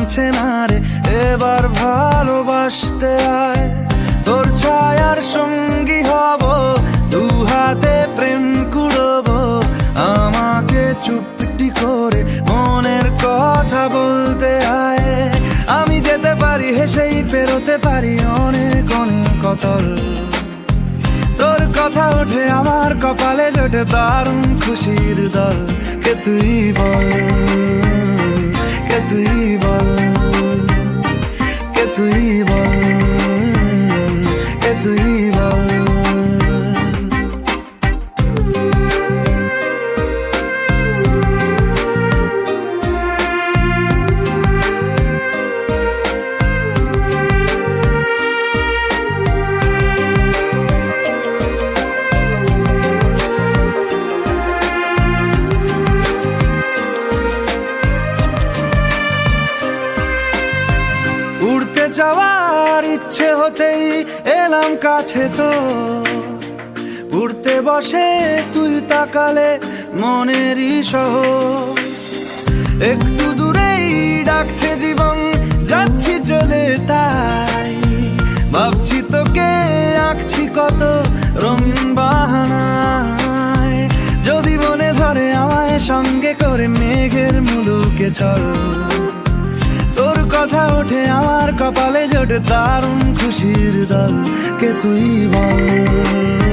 মানছে না রে, এবার ভালোবাসতে আয়। তোর ছায়ার সঙ্গী হব, দু হাতে প্রেম কুড়বো, আমাকে চুপটি করে মনের কথা বলতে আয়। আমি যেতে পারি হেসেই পেরোতে পারি অনেক অনেক অতল, তোর কথা ওঠে আমার কপালে জোটে দারুণ খুশির দল। কে তুই বল, কে তুই বল, কে তুই বল, কে তুই বল। উড়তে যাওয়ার ইচ্ছে হতেই এলাম কাছে তো, উড়তে বসে তুই তাকালে মনেরই শহর। একটু দূরেই ডাকছে জীবন, যাচ্ছি চলে তাই ভাবছি তোকে আঁকছি কত রঙিন বাহানায়। যদি মনে ধরে আমায় সঙ্গে করে মেঘের মুলুকে চল, তোর কথা ওঠে আমার কপালে জোটে দারুণ খুশির দল। কে তুই বল।